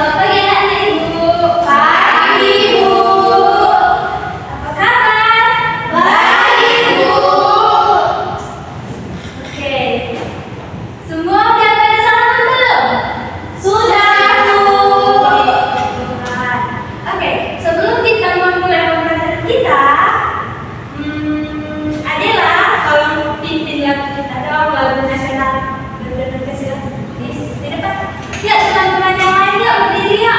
Selamat pagi anak-anak Ibu. Pagi, Bu. Apa kabar? Baik, Bu. Oke. Semua udah pada sarapan belum? Sudah, Bu. Oke, sebelum kita memulai pembelajaran kita, adalah tolong pimpin lagu kita dong, lagu nasional. Benar-benar kasih lagu di depan. Ya, teman-teman yang lain yuk, berdiri yuk.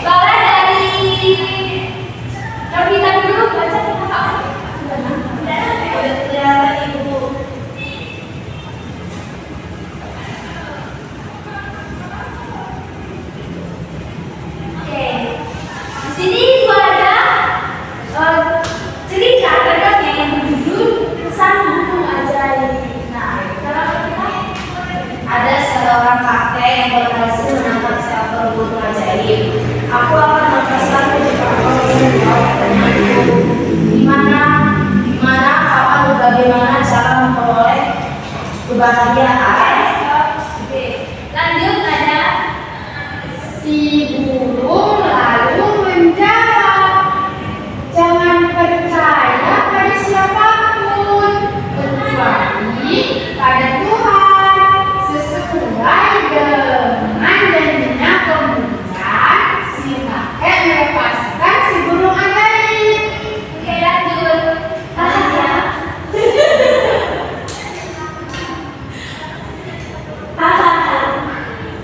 Boleh dari Novita dulu baca apa? Ya, Ibu. Oke, di sini gua ada cerita pendek yang berjudul Sang Gunung Ajaib. Nah, sekarang kita Ada seorang kakek yang berhasil menangkap seekor burung ajaib. Aku akan melepaskanmu jika kau bisa menjawab pertanyaanku. Di mana, kapan, dan bagaimana cara memperoleh kebahagiaan? oke, lanjut ada Si burung lalu menjawab, "Jangan percaya pada siapapun, kecuali pada Tuhan. Sesuai dengan janjinya kemudian si kakek melepaskan si burung ajaib." oke lanjut aja.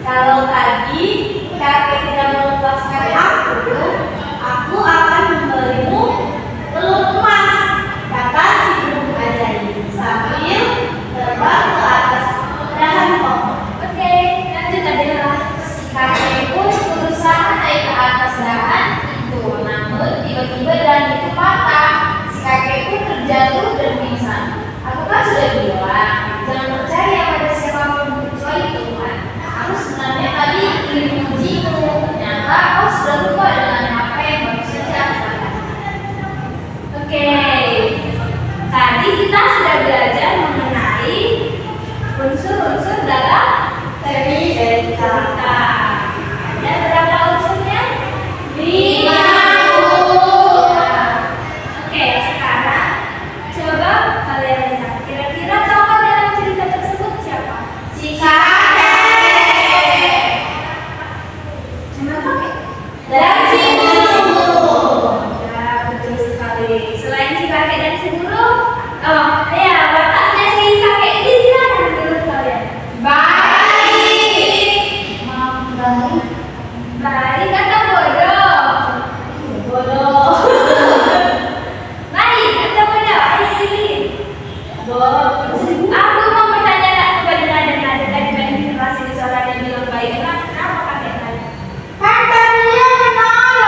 Kalau tadi kakek tidak melepaskan aku akan memberimu telur emas, kata si burung ajaib sambil terbang ke atas dahan pohon. Oke, lanjut adalah Si kakek pun berusaha naik ke atas dahan itu, namun tiba-tiba dahan itu patah. Si kakek pun terjatuh dan pingsan. Aku kan sudah bilang, jangan percaya pada siapapun kecuali Tuhan. Aku sebenarnya tadi ingin mengujimu, ternyata kau sudah lupa dengan apa yang baru saja aku katakan. oke. Tadi kita sudah belajar mengenai unsur-unsur dalam cerita. Ada berapa unsurnya? 50. Oke, sekarang coba kalian lihat. Kira-kira tokoh dalam cerita tersebut siapa? Si kakek Cuma kakek. dan si burung. Ya, betul sekali. Selain si kakek dan si burung, oh ya, bapaknya si kakek ini gimana menurut kalian? Baik. Baik. Baik atau bodoh? Bodoh. Baik atau bodoh? Ayo pilih. Aku mau bertanya kepada nada-nada dibanding generasi seorang yang bilang baik. Kenapa kakek tadi? Kan tadinya menolong.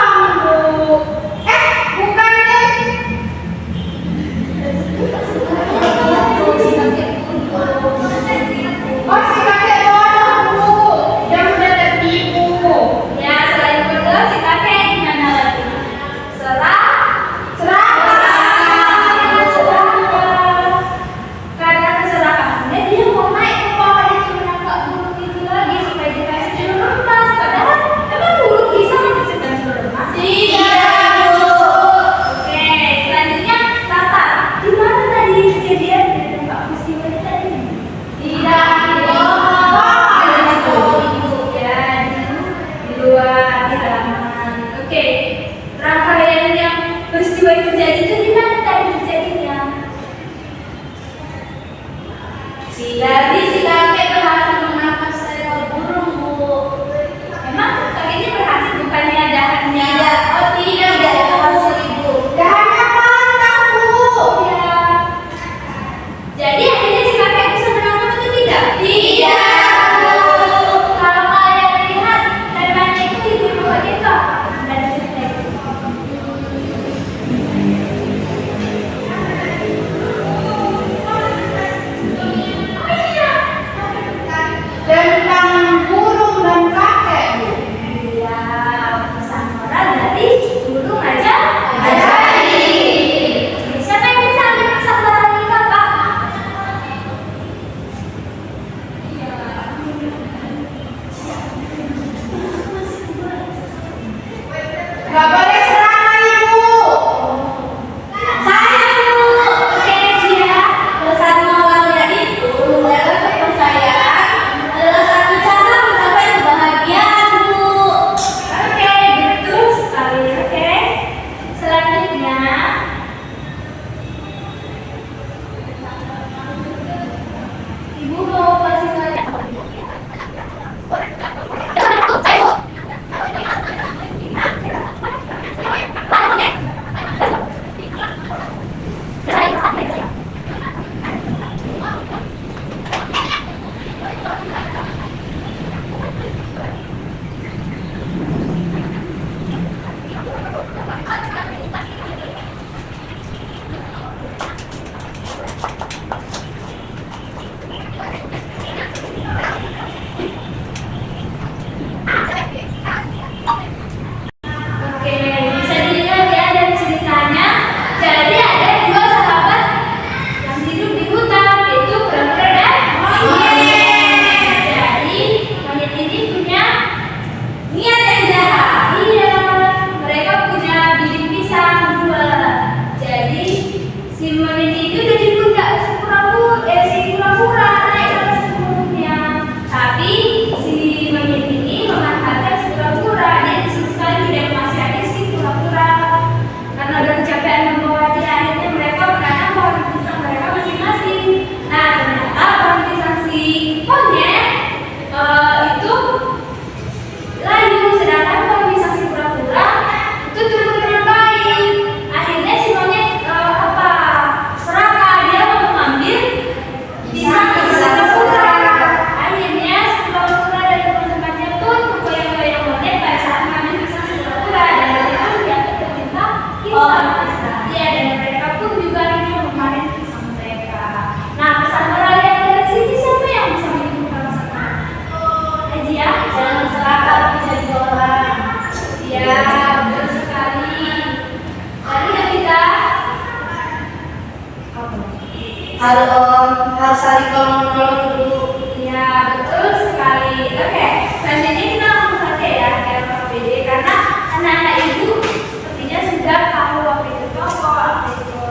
harus saling tolong-menolong dulu. Ya, betul sekali. Oke, selanjutnya kita langsung saja ya ke LKPD karena anak-anak ibu sepertinya sudah tahu apa itu toko, apa itu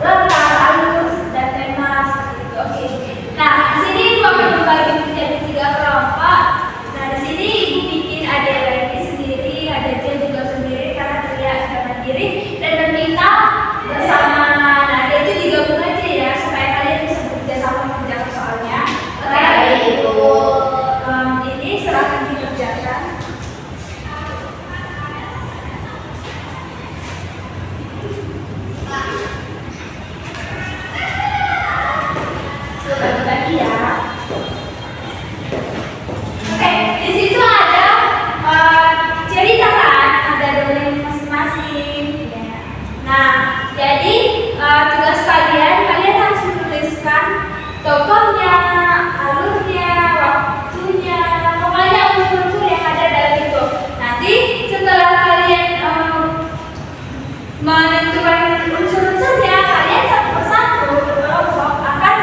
letak, alus, dan tema seperti itu. Oke. Nah, di sini ibu akan membagi menjadi 3 kelompok. Nah, di sini ibu bikin ada lagi sendiri, ada dia juga sendiri karena dia sudah mandiri dan meminta bersama. Nah, dia itu digabung aja ya supaya kalian bisa bekerja sama mengerjakan soalnya. Oke, Ibu. ini serahkan dikerjakan. Coba lagi ya. Oke, di situ ada cerita kan, ada dongeng masing-masing. Ya. Nah, jadi tugas kalian harus menuliskan tokohnya, alurnya, waktunya, pokoknya unsur-unsur yang ada dalam itu. Nanti setelah kalian menentukan unsur-unsurnya, kalian satu persatu berkelompok akan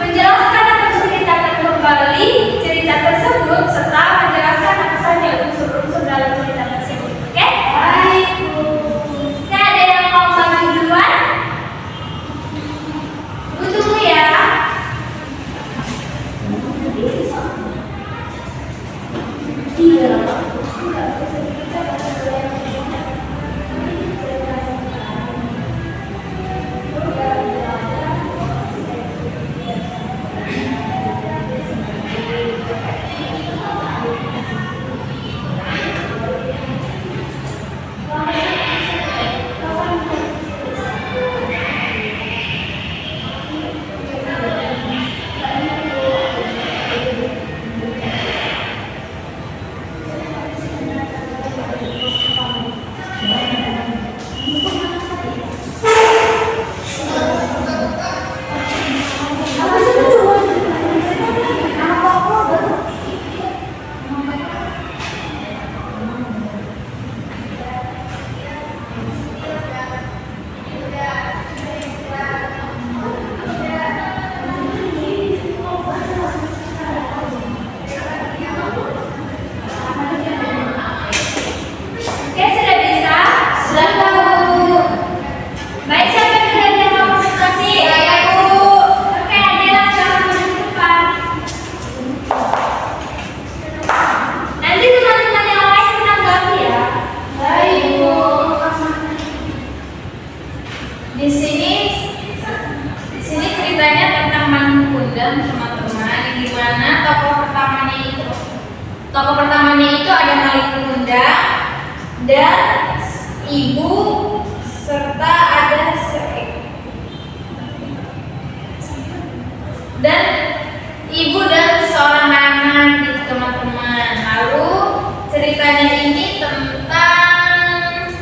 menjelaskan atau menceritakan kembali cerita tersebut serta menjelaskan apa saja unsur-unsur dalam cerita tersebut. Oke? Baik. Nah, ada yang mau maju duluan? Tunggu ya. Oke, sudah bisa? Sudah, Bu. Baik, siapa dulu yang mau presentasi? Saya, Bu. Oke, Adela silakan maju ke depan. Nanti teman-teman yang lain menanggapi ya. Baik, Bu. Di sini ceritanya tentang Mangun Kundang, teman-teman. Di mana tokoh pertamanya itu ada Malin Kundang dan ibu serta ada dan ibu dan seorang anak gitu, teman-teman. Lalu ceritanya ini tentang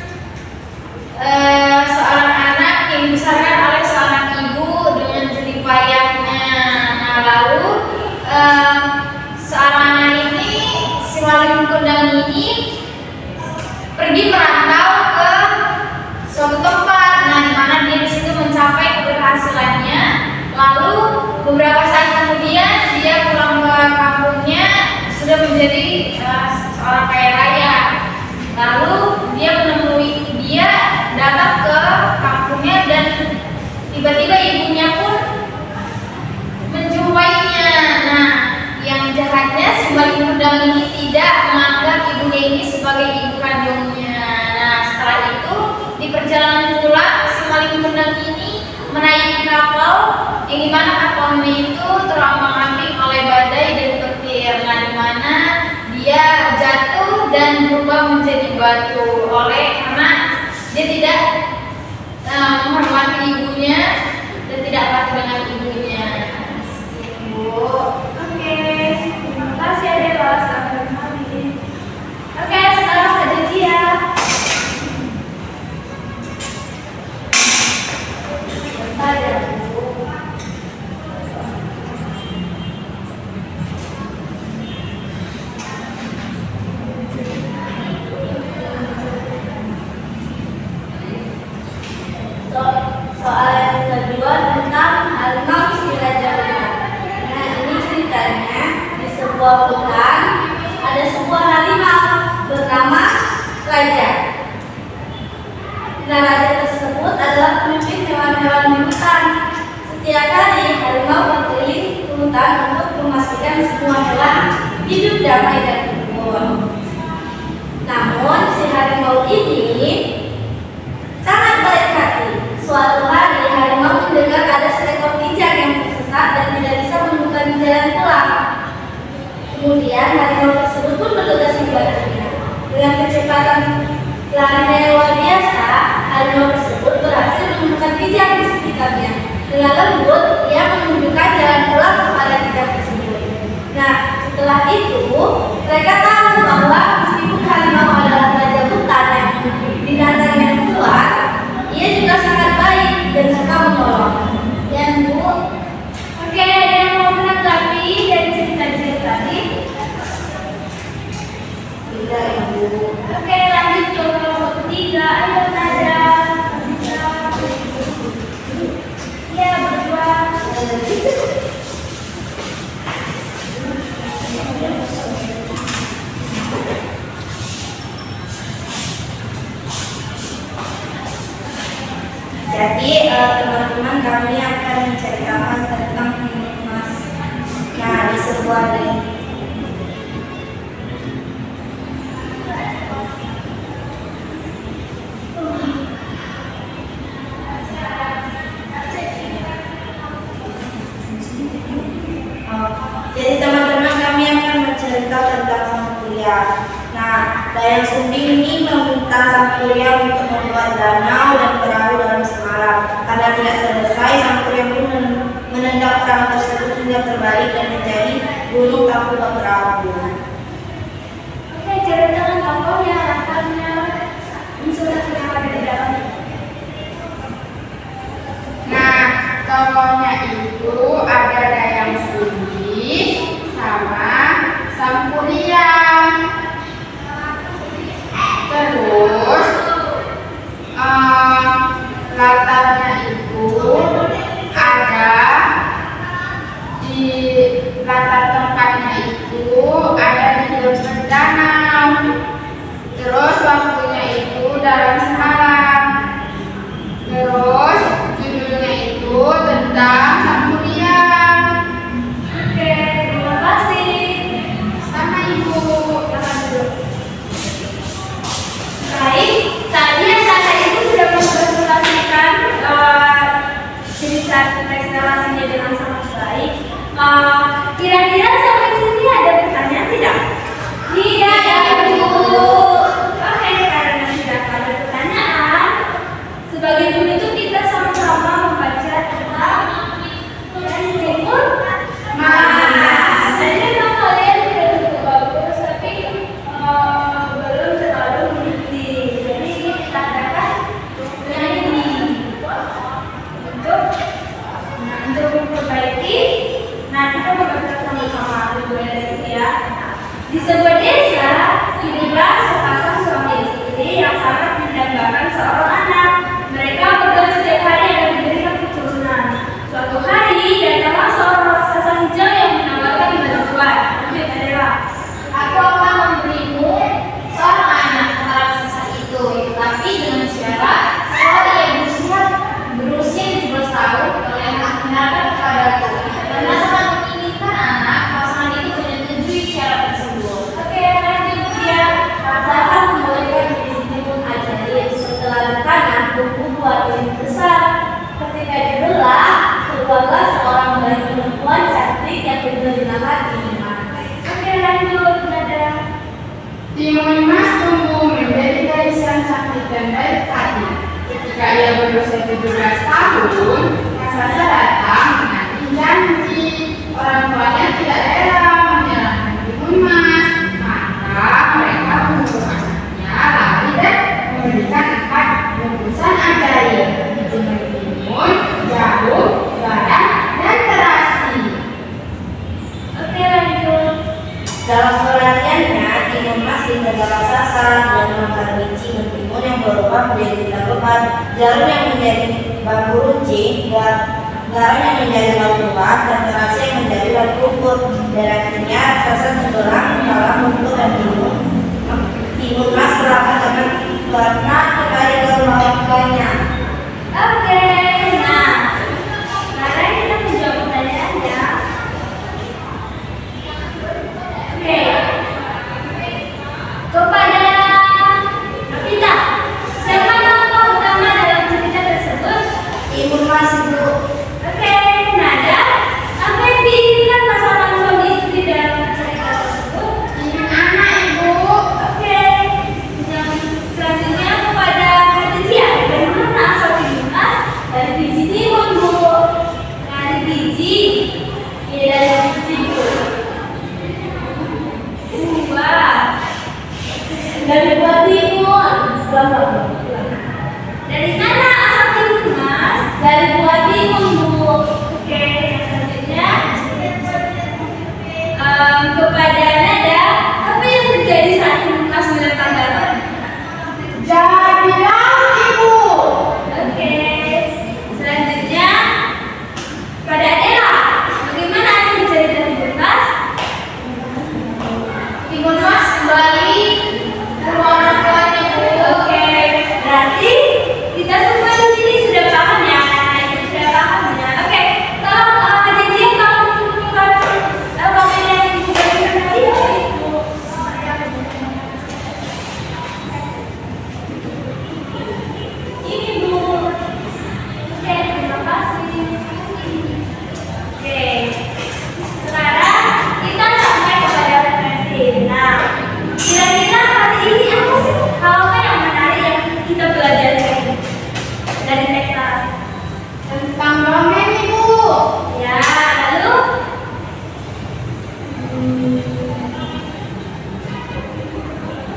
seorang anak yang dibesarkan oleh seorang ibu dengan jerih payahnya. Nah, lalu seorang anak ini, si Malin Kundang ini pergi merantau ke suatu tempat. Nah, di mana dia di situ mencapai keberhasilannya. Lalu beberapa saat kemudian dia pulang ke kampungnya sudah menjadi seorang kaya raya. Lalu dia datang ke kampungnya dan tiba-tiba ibunya pun menjumpainya. Nah, yang jahatnya si Malin Kundang ini tidak menganggap ibunya ini sebagai ibu kandungnya. Nah, setelah itu di perjalanan pulang si Malin Kundang ini menaiki kapal yang dimana kapalnya itu terombang-ambing oleh badai dan petir. Nah, dimana dia jatuh dan berubah menjadi batu karena dia tidak menghormati ibunya dan tidak patuh dengan ibunya. Ibu. Oke, terima kasih Adela. Selamat kembali. Oke, sekarang ada dia. Bentar ya, Bu. Soal yang kedua Setiap hari harimau berkeliling hutan untuk memastikan semua hewan hidup damai dan rukun. Namun si harimau ini sangat baik hati. Suatu hari harimau mendengar ada seekor kijang yang tersesat dan tidak bisa menemukan jalan pulang. Kemudian harimau tersebut pun bergegas membantunya. Dengan kecepatan lari yang luar biasa, harimau tersebut berhasil menemukan kijang di sekitarnya. Dengan lembut, ia menunjukkan jalan pulang kepada kijang tersebut. Nah, setelah itu, mereka tahu bahwa meskipun harimau adalah raja hutan yang binatang yang kuat, ia juga sangat baik dan suka menolong. Dan Bu, oke, ada yang mau menanggapi dari cerita-cerita tadi? Tidak, Ibu. Oke, lanjut ke kelompok ketiga. Ayo, Nada. Ya, berdua. Jadi teman-teman, kami akan menceritakan tentang Timun Mas. Nah, di sebuah jadi teman-teman, kami akan bercerita tentang Sang Kuryang. Nah, Dayang Sumbi ini meminta Sang Kuryang untuk membuat danau dan perahu dalam semalam. Karena tidak selesai, Sang Kuryang pun menendang perahu tersebut hingga terbalik dan menjadi gunung Tangkuban Perahu. Oke, ceritakan tokohnya, latarnya, unsur-unsur yang ada di dalam. Nah, tokohnya itu ada Dayang Sumbi sama Sang Kuryang. Terus latarnya itu ada di latar tempatnya itu ada di dekat danau. Terus waktunya itu dalam semalam. Terus judulnya itu tentang Sang Kuryang. Oke, terima kasih. Sama Ibu. Baik, tadi Kakak Ibu sudah mempresentasikan cerita teks narasinya dengan sangat baik. Kira-kira sampai sini ada pertanyaan tidak? Tidak, Ibu. Oke, karena tidak ada pertanyaan, sebagai guru itu kita sama-sama membaca tentang Timun Mas. Tadi memang kalian sudah cukup bagus, tapi belum terlalu mengerti. Jadi kita adakan yang ini untuk memperbaiki. Nah, kita membaca sama-sama dulu ya. Di sebuah desa hiduplah sepasang suami istri yang sangat mendambakan seorang anak. Mereka berdua setiap hari akan diberikan keturunan. Suatu hari datanglah seorang raksasa hijau yang menawarkan bantuan. Lanjut, adalah Aku akan memberimu seorang anak, kata raksasa itu, tapi dengan syarat kalau ia berusia 17 tahun, kalian akan mendapat kepadaku. Karena sangat menginginkan anak, pasangan itu menyetujui syarat tersebut. oke, lanjut ya. Raksasa membolehkan diri Timun Ajaib. Setelah ditanam, tumbuh buah yang besar. Ketika dibelah, keluarlah seorang bayi perempuan cantik yang diberi nama Timun. Oke, lanjut, dadah. Timun Mas tumbuh menjadi gadis yang cantik dan baik hati. Ketika ia berusia 17 tahun, raksasa datang menagih janji. Orang tuanya tidak rela menyerahkan Timun Mas, maka mereka menyuruh anaknya lari dan memberikan 4 bungkusan ajaib. Dijemur timun, jagung, garam, dan terasi. Oke, lanjut. Dalam pelariannya, Timun Mas dikejar raksasa dan memakan biji mentimun yang berubah menjadi tidak lebat, jarum yang menjadi bambu runcing, garam yang menjadi bambu luas, dan terasi yang menjadi bambu rumput. Dan akhirnya raksasa tenggelam dalam lumpur dan Timun Mas serahkan karena kembali ke rumah orang tuanya. Oke, nah, sekarang Dari Buah Timun. Dari mana asal timun Mas? Dari Buah Timun, Bu. Oke, selanjutnya kepada nada apa yang terjadi saat Mas bilang tanggapan? Jadi laut Ibu. Oke, selanjutnya pada Ella, bagaimana akhir cerita timun Mas? Timun Mas kembali ke rumah orang tuanya, Bu. Oke, berarti kita semua di sini sudah paham ya, anak-anak sudah paham ya. Oke, tolong Deji kamu tunjukkan komen yang ibu berikan tadi ya, Ibu. Ini Bu. Oke, terima kasih. Oke, sekarang kita sampai kepada referensi. Nah, kira-kira hari ini apa sih hal yang menarik yang kita belajar dari teks narasi? Tentang dongeng Ibu. Ya, lalu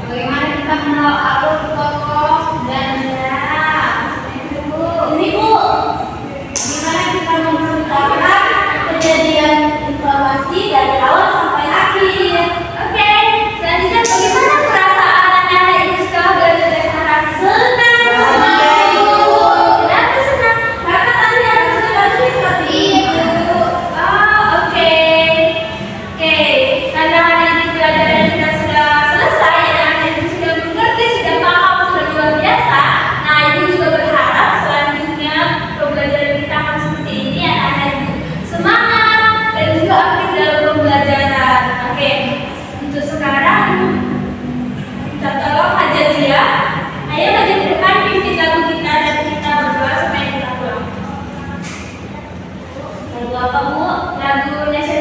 Bagaimana kita mengenal alur tokoh dan ini Bu, gimana kita menceritakan kejadian informasi dari awal sampai akhir. oke. Selanjutnya bagaimana perasaan anak-anak itu setelah belajar teks narasi? Senang, Kenapa senang? Karena tadi ada cerita-cerita seperti itu. Oh, oke. Oke, karena hari ini pelajaran kita sudah selesai, anak-anak itu sudah mengerti, sudah paham, sudah luar biasa. Nah, ibu juga berharap selanjutnya pembelajaran kita akan seperti ini, anak-anak ibu semangat dan juga aktif dalam pembelajaran. Oke, untuk sekarang kita tolong aja dia. Ayo maju ke depan, pimpin lagu kita dan kita berdoa supaya kita pulang. Lagu apa, Bu? Lagu Indonesia